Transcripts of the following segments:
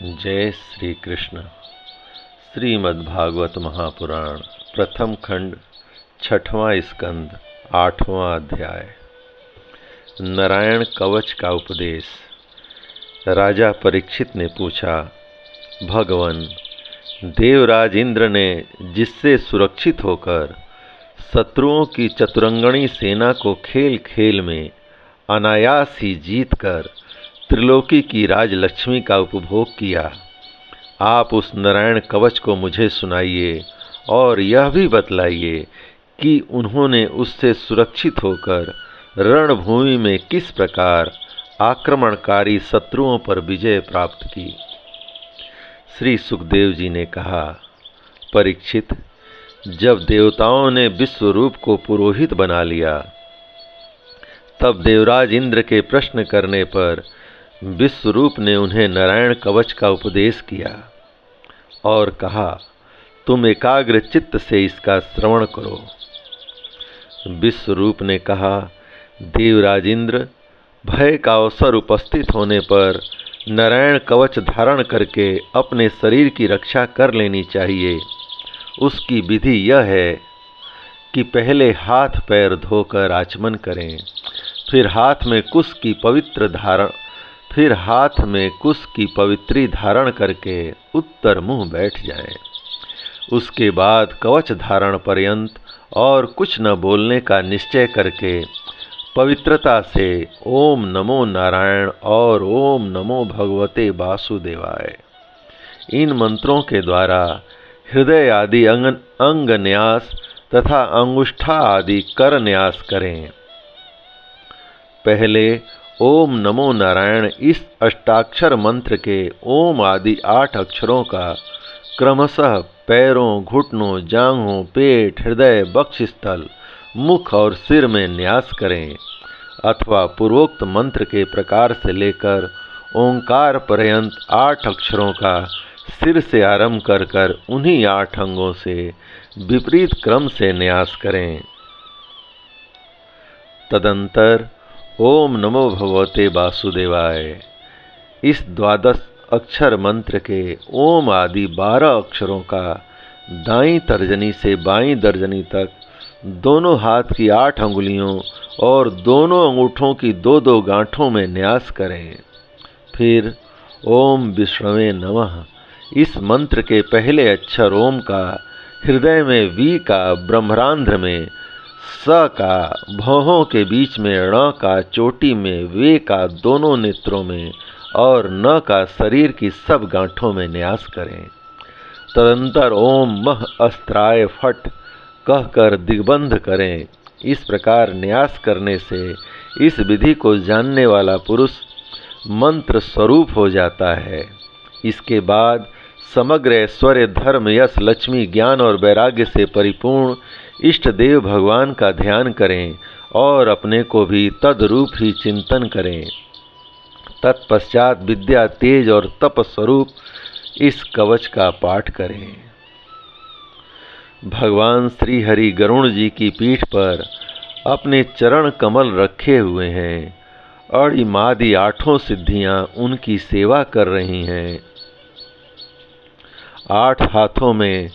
जय श्री कृष्ण। श्रीमद्भागवत महापुराण प्रथम खंड छठवां स्कंद आठवां अध्याय। नारायण कवच का उपदेश। राजा परीक्षित ने पूछा, भगवान, देवराज इंद्र ने जिससे सुरक्षित होकर शत्रुओं की चतुरंगणी सेना को खेल खेल में अनायास ही जीतकर त्रिलोकी की राजलक्ष्मी का उपभोग किया, आप उस नारायण कवच को मुझे सुनाइए और यह भी बतलाइए कि उन्होंने उससे सुरक्षित होकर रणभूमि में किस प्रकार आक्रमणकारी शत्रुओं पर विजय प्राप्त की। श्री सुखदेव जी ने कहा, परीक्षित, जब देवताओं ने विश्वरूप को पुरोहित बना लिया, तब देवराज इंद्र के प्रश्न करने पर विश्वरूप ने उन्हें नारायण कवच का उपदेश किया और कहा, तुम एकाग्र चित्त से इसका श्रवण करो। विश्वरूप ने कहा, देवराज इंद्र, भय का अवसर उपस्थित होने पर नारायण कवच धारण करके अपने शरीर की रक्षा कर लेनी चाहिए। उसकी विधि यह है कि पहले हाथ पैर धोकर आचमन करें, फिर हाथ में कुश की पवित्री धारण करके उत्तर मुंह बैठ जाएं। उसके बाद कवच धारण पर्यंत और कुछ न बोलने का निश्चय करके पवित्रता से ओम नमो नारायण और ओम नमो भगवते वासुदेवाय, इन मंत्रों के द्वारा हृदय आदि अंग न्यास तथा अंगुष्ठा आदि कर न्यास करें। पहले ओम नमो नारायण इस अष्टाक्षर मंत्र के ओम आदि 8 अक्षरों का क्रमशः पैरों, घुटनों, जांघों, पेट, हृदय, वक्षस्थल, मुख और सिर में न्यास करें, अथवा पूर्वोक्त मंत्र के प्रकार से लेकर ओंकार पर्यंत 8 अक्षरों का सिर से आरंभ कर उन्हीं 8 अंगों से विपरीत क्रम से न्यास करें। तदंतर ओम नमो भगवते वासुदेवाय इस 12 अक्षर मंत्र के ओम आदि 12 अक्षरों का दाईं तर्जनी से बाईं तर्जनी तक दोनों हाथ की 8 अंगुलियों और दोनों अंगूठों की 2-2 गांठों में न्यास करें। फिर ओम विष्णवे नमः इस मंत्र के पहले अक्षर ओम का हृदय में, वी का ब्रह्मरांध्र में, स का भौहों के बीच में, ण का चोटी में, वे का दोनों नेत्रों में और न का शरीर की सब गांठों में न्यास करें। तदंतर ओम मह अस्त्राय फट कहकर दिग्बंध करें। इस प्रकार न्यास करने से इस विधि को जानने वाला पुरुष मंत्र स्वरूप हो जाता है। इसके बाद समग्र ऐश्वर्य, धर्म, यश, लक्ष्मी, ज्ञान और वैराग्य से परिपूर्ण इष्ट देव भगवान का ध्यान करें और अपने को भी तदरूप ही चिंतन करें। तत्पश्चात विद्या, तेज और तप स्वरूप इस कवच का पाठ करें। भगवान श्री हरि गरुण जी की पीठ पर अपने चरण कमल रखे हुए हैं और इमादि 8 सिद्धियां उनकी सेवा कर रही हैं। 8 हाथों में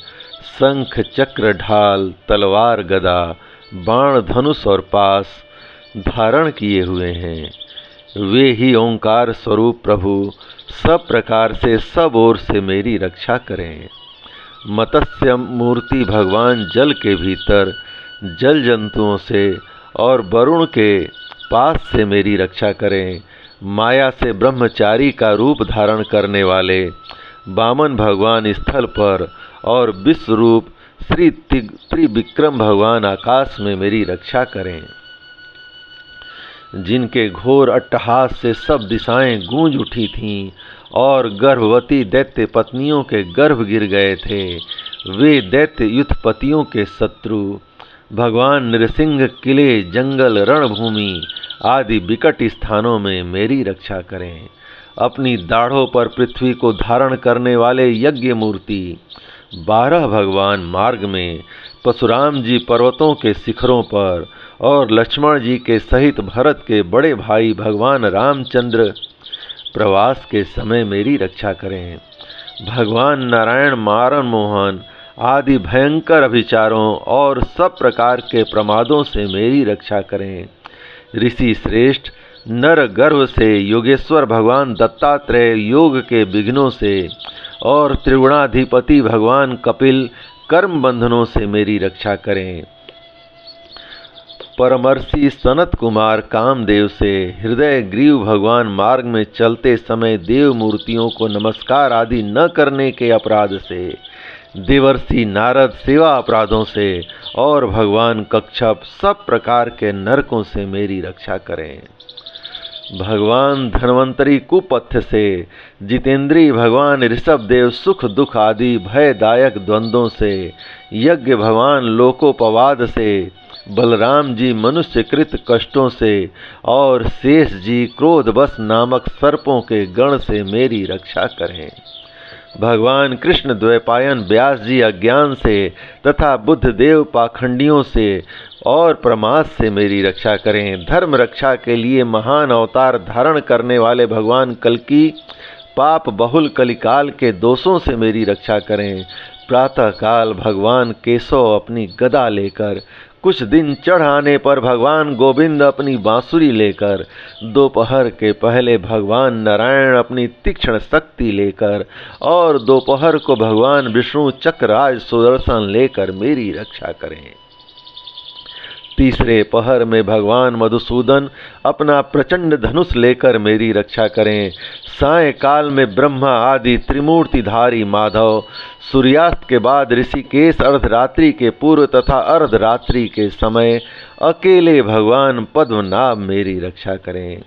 शंख, चक्र, ढाल, तलवार, गदा, बाण, धनुष और पास धारण किए हुए हैं। वे ही ओंकार स्वरूप प्रभु सब प्रकार से सब ओर से मेरी रक्षा करें। मत्स्य मूर्ति भगवान जल के भीतर जल जंतुओं से और वरुण के पास से मेरी रक्षा करें। माया से ब्रह्मचारी का रूप धारण करने वाले वामन भगवान स्थल पर और विश्वरूप श्री त्रिविक्रम भगवान आकाश में मेरी रक्षा करें। जिनके घोर अट्टहास से सब दिशाएं गूंज उठी थीं और गर्भवती दैत्य पत्नियों के गर्भ गिर गए थे, वे दैत्य युद्धपतियों के शत्रु भगवान नृसिंह किले, जंगल, रणभूमि आदि विकट स्थानों में मेरी रक्षा करें। अपनी दाढ़ों पर पृथ्वी को धारण करने वाले यज्ञ मूर्ति 12 भगवान मार्ग में, परशुराम जी पर्वतों के शिखरों पर और लक्ष्मण जी के सहित भरत के बड़े भाई भगवान रामचंद्र प्रवास के समय मेरी रक्षा करें। भगवान नारायण मारण मोहन आदि भयंकर अभिचारों और सब प्रकार के प्रमादों से मेरी रक्षा करें। ऋषि श्रेष्ठ नर गर्भ से योगेश्वर भगवान दत्तात्रेय योग के विघ्नों से और त्रिगुणाधिपति भगवान कपिल कर्म बंधनों से मेरी रक्षा करें। परमर्षि सनत कुमार कामदेव से हृदय ग्रीव भगवान मार्ग में चलते समय देव मूर्तियों को नमस्कार आदि न करने के अपराध से, देवर्षि नारद सेवा अपराधों से और भगवान कच्छप सब प्रकार के नरकों से मेरी रक्षा करें। भगवान धन्वंतरी कुपथ्य से, जितेंद्रीय भगवान ऋषभ देव सुख दुख आदि भयदायक द्वंद्वों से, यज्ञ भगवान लोकोपवाद से, बलराम जी मनुष्यकृत कष्टों से और शेष जी क्रोधवश नामक सर्पों के गण से मेरी रक्षा करें। भगवान कृष्ण द्वैपायन व्यास जी अज्ञान से तथा बुद्धदेव पाखंडियों से और प्रमाद से मेरी रक्षा करें। धर्म रक्षा के लिए महान अवतार धारण करने वाले भगवान कल्कि पाप बहुल कलिकाल के दोषों से मेरी रक्षा करें। प्रातःकाल भगवान केशव अपनी गदा लेकर, कुछ दिन चढ़ आने पर भगवान गोविंद अपनी बांसुरी लेकर, दोपहर के पहले भगवान नारायण अपनी तीक्ष्ण शक्ति लेकर और दोपहर को भगवान विष्णु चक्रराज सुदर्शन लेकर मेरी रक्षा करें। तीसरे पहर में भगवान मधुसूदन अपना प्रचंड धनुष लेकर मेरी रक्षा करें। सायंकाल में ब्रह्मा आदि त्रिमूर्तिधारी माधव, सूर्यास्त के बाद ऋषिकेश, अर्धरात्रि के पूर्व तथा अर्धरात्रि के समय अकेले भगवान पद्मनाभ मेरी रक्षा करें।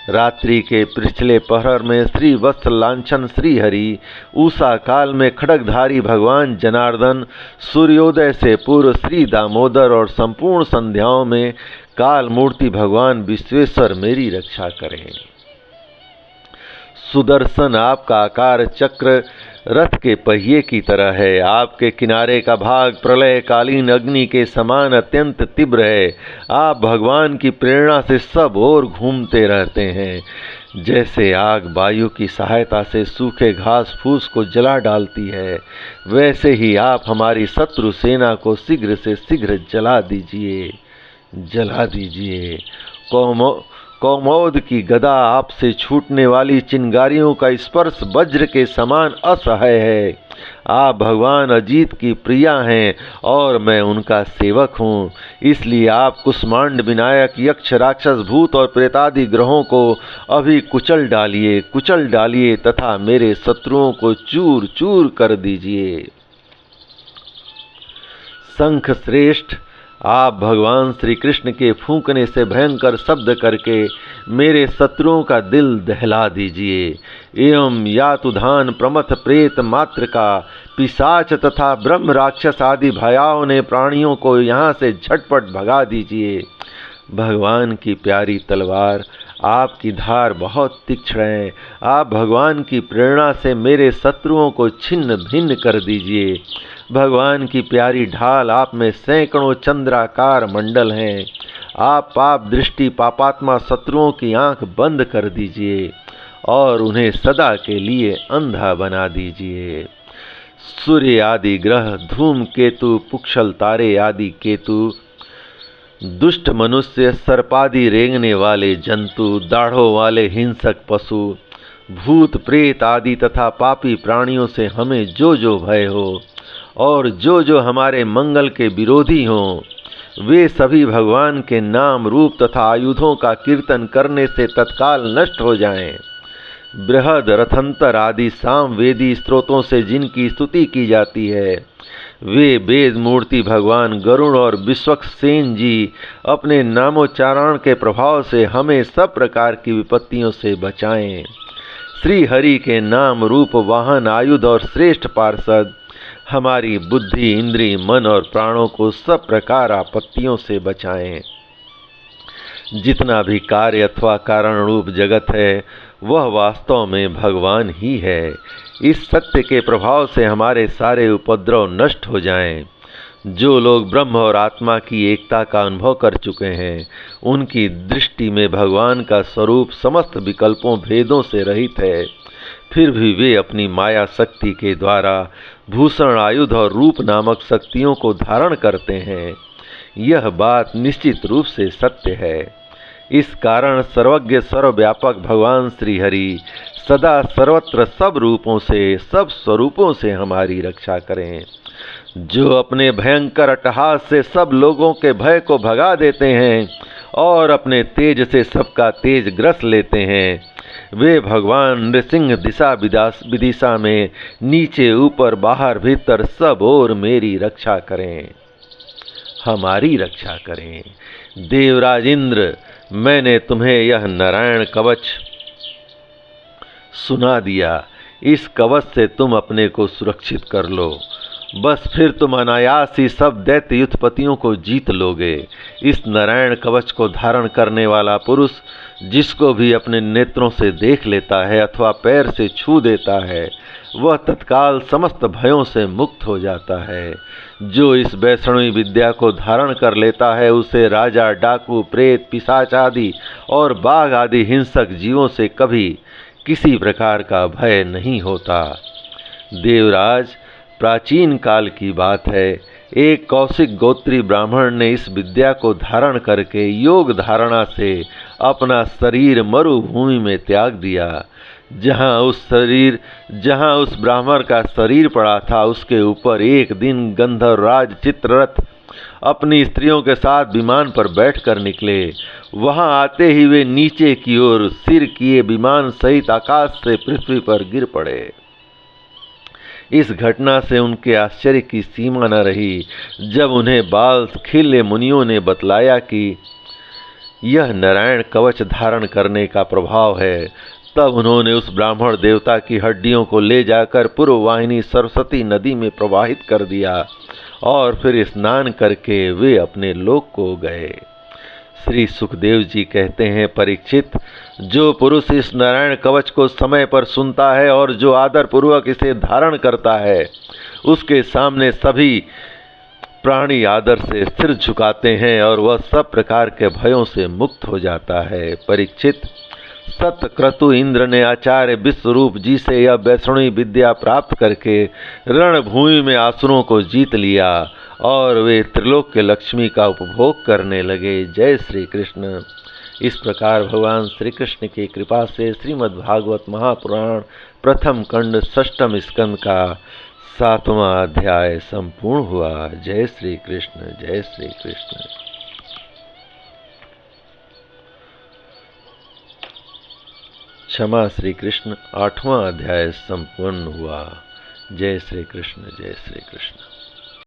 रात्रि के पिछले पहर में श्री वत्स लांछन श्री हरि, उषा काल में खड्गधारी भगवान जनार्दन, सूर्योदय से पूर्व श्री दामोदर और संपूर्ण संध्याओं में काल मूर्ति भगवान विश्वेश्वर मेरी रक्षा करें। सुदर्शन आपका आकार चक्र रथ के पहिए की तरह है। आपके किनारे का भाग प्रलयकालीन अग्नि के समान अत्यंत तीव्र है। आप भगवान की प्रेरणा से सब ओर घूमते रहते हैं। जैसे आग वायु की सहायता से सूखे घास फूस को जला डालती है, वैसे ही आप हमारी शत्रु सेना को शीघ्र से शीघ्र जला दीजिए, जला दीजिए। कौमोद की गदा आपसे छूटने वाली चिंगारियों का स्पर्श वज्र के समान असह्य है। आप भगवान अजीत की प्रिया हैं और मैं उनका सेवक हूँ, इसलिए आप कुष्मांड विनायक यक्ष राक्षस भूत और प्रेतादि ग्रहों को अभी कुचल डालिए तथा मेरे शत्रुओं को चूर चूर कर दीजिए। शंख श्रेष्ठ, आप भगवान श्री कृष्ण के फूंकने से भयंकर शब्द करके मेरे शत्रुओं का दिल दहला दीजिए। एवं यातुधान प्रमथ प्रेत मातृका पिशाच तथा ब्रह्म राक्षस आदि भयाओं ने प्राणियों को यहाँ से झटपट भगा दीजिए। भगवान की प्यारी तलवार, आपकी धार बहुत तीक्ष्ण है। आप भगवान की प्रेरणा से मेरे शत्रुओं को छिन्न भिन्न कर दीजिए। भगवान की प्यारी ढाल, आप में सैकड़ों चंद्राकार मंडल हैं। आप पाप दृष्टि पापात्मा शत्रुओं की आंख बंद कर दीजिए और उन्हें सदा के लिए अंधा बना दीजिए। सूर्य आदि ग्रह, धूम केतु, पुक्षल तारे आदि केतु, दुष्ट मनुष्य, सर्पादि रेंगने वाले जंतु, दाढ़ों वाले हिंसक पशु, भूत प्रेत आदि तथा पापी प्राणियों से हमें जो जो भय हो और जो जो हमारे मंगल के विरोधी हों, वे सभी भगवान के नाम रूप तथा आयुधों का कीर्तन करने से तत्काल नष्ट हो जाएं। बृहद रथंतर आदि सामवेदी स्त्रोतों से जिनकी स्तुति की जाती है, वे वेद मूर्ति भगवान गरुड़ और विश्वक्सेन जी अपने नामोच्चारण के प्रभाव से हमें सब प्रकार की विपत्तियों से बचाएं। श्री हरि के नाम रूप वाहन आयुध और श्रेष्ठ पार्षद हमारी बुद्धि, इंद्रिय, मन और प्राणों को सब प्रकार आपत्तियों से बचाएं। जितना भी कार्य अथवा कारण रूप जगत है, वह वास्तव में भगवान ही है। इस सत्य के प्रभाव से हमारे सारे उपद्रव नष्ट हो जाएं। जो लोग ब्रह्म और आत्मा की एकता का अनुभव कर चुके हैं, उनकी दृष्टि में भगवान का स्वरूप समस्त विकल्पों भेदों से रहित है। फिर भी वे अपनी माया शक्ति के द्वारा भूषण, आयुध और रूप नामक शक्तियों को धारण करते हैं। यह बात निश्चित रूप से सत्य है। इस कारण सर्वज्ञ सर्वव्यापक भगवान श्री हरि सदा सर्वत्र सब रूपों से, सब स्वरूपों से हमारी रक्षा करें। जो अपने भयंकर अट्टहास से सब लोगों के भय को भगा देते हैं और अपने तेज से सबका तेज ग्रस लेते हैं, वे भगवान नृसिंह दिशा विदिशा में नीचे ऊपर बाहर भीतर सब ओर मेरी रक्षा करें, हमारी रक्षा करें। देवराज इंद्र, मैंने तुम्हें यह नारायण कवच सुना दिया। इस कवच से तुम अपने को सुरक्षित कर लो, बस फिर तुम अनायास ही सब दैत्य युद्धपतियों को जीत लोगे। इस नारायण कवच को धारण करने वाला पुरुष जिसको भी अपने नेत्रों से देख लेता है अथवा पैर से छू देता है, वह तत्काल समस्त भयों से मुक्त हो जाता है। जो इस वैष्णवी विद्या को धारण कर लेता है, उसे राजा, डाकू, प्रेत, पिशाच आदि और बाघ आदि हिंसक जीवों से कभी किसी प्रकार का भय नहीं होता। देवराज, प्राचीन काल की बात है, एक कौशिक गोत्री ब्राह्मण ने इस विद्या को धारण करके योग धारणा से अपना शरीर मरुभूमि में त्याग दिया। जहाँ उस ब्राह्मण का शरीर पड़ा था, उसके ऊपर एक दिन गंधर्वराज चित्ररथ अपनी स्त्रियों के साथ विमान पर बैठकर निकले। वहां आते ही वे नीचे की ओर सिर किए विमान सहित आकाश से पृथ्वी पर गिर पड़े। इस घटना से उनके आश्चर्य की सीमा न रही। जब उन्हें बाल खिले मुनियों ने बतलाया कि यह नारायण कवच धारण करने का प्रभाव है, तब उन्होंने उस ब्राह्मण देवता की हड्डियों को ले जाकर पूर्ववाहिनी सरस्वती नदी में प्रवाहित कर दिया और फिर स्नान करके वे अपने लोक को गए। श्री सुखदेव जी कहते हैं, परीक्षित, जो पुरुष इस नारायण कवच को समय पर सुनता है और जो आदर पूर्वक इसे धारण करता है, उसके सामने सभी प्राणी आदर से सिर झुकाते हैं और वह सब प्रकार के भयों से मुक्त हो जाता है। परीक्षित, सतक्रतु इंद्र ने आचार्य विश्वरूप जी से यह वैष्णवी विद्या प्राप्त करके रणभूमि में असुरों को जीत लिया और वे त्रिलोक्य लक्ष्मी का उपभोग करने लगे। जय श्री कृष्ण। इस प्रकार भगवान श्री कृष्ण की कृपा से श्रीमद् भागवत महापुराण प्रथम खंड षष्ठम स्कंद का 7वां अध्याय संपूर्ण हुआ। जय श्री कृष्ण, जय श्री कृष्ण। क्षमा श्री कृष्ण, 8वां अध्याय संपूर्ण हुआ। जय श्री कृष्ण, जय श्री कृष्ण।